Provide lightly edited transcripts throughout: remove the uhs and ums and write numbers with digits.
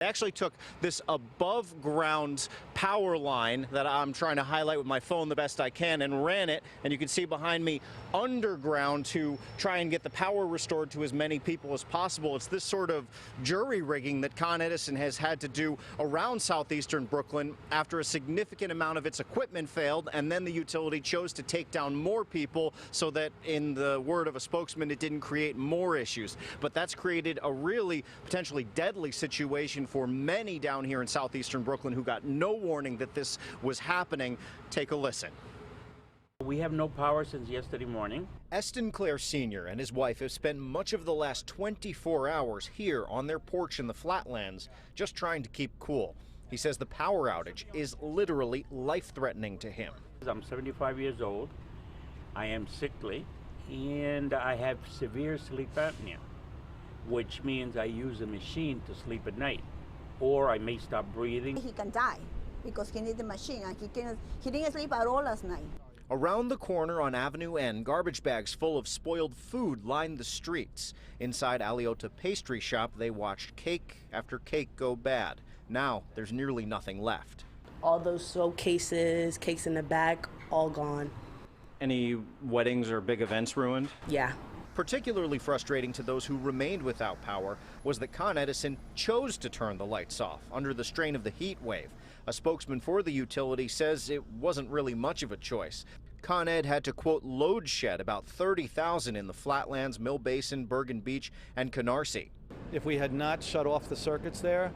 They actually took this above ground power line that I'm trying to highlight with my phone the best I can and ran it, and you can see behind me, underground to try and get the power restored to as many people as possible. It's this sort of jury rigging that Con Edison has had to do around southeastern Brooklyn after a significant amount of its equipment failed, and then the utility chose to take down more people so that, in the word of a spokesman, it didn't create more issues. But that's created a really potentially deadly situation for many down here in southeastern Brooklyn who got no warning that this was happening. Take a listen. We have no power since yesterday morning. Eston Clare Sr. and his wife have spent much of the last 24 hours here on their porch in the Flatlands, just trying to keep cool. He says the power outage is literally life-threatening to him. I'm 75 years old, I am sickly, and I have severe sleep apnea, which means I use a machine to sleep at night, or I may stop breathing. He can die because he needs the machine, and he didn't sleep at all last night. Around the corner on Avenue N, garbage bags full of spoiled food lined the streets. Inside Aliota Pastry Shop, they watched cake after cake go bad. Now there's nearly nothing left. All those soap cases, cakes in the back, all gone. Any weddings or big events ruined? Yeah. Particularly frustrating to those who remained without power was that Con Edison chose to turn the lights off under the strain of the heat wave. A spokesman for the utility says it wasn't really much of a choice. Con Ed had to, quote, load shed about 30,000 in the Flatlands, Mill Basin, Bergen Beach, and Canarsie. If we had not shut off the circuits there,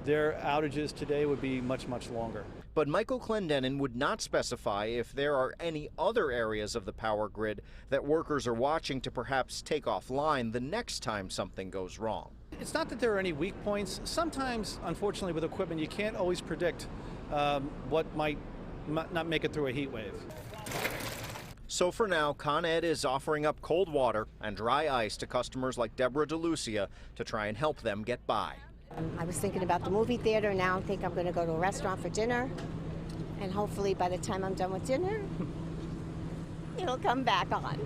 their outages today would be much, much longer. But Michael Clendenin would not specify if there are any other areas of the power grid that workers are watching to perhaps take offline the next time something goes wrong. It's not that there are any weak points. Sometimes, unfortunately, with equipment, you can't always predict what might not make it through a heat wave. So for now, Con Ed is offering up cold water and dry ice to customers like Deborah DeLucia to try and help them get by. I was thinking about the movie theater. Now I think I'm going to go to a restaurant for dinner. And hopefully by the time I'm done with dinner, it'll come back on.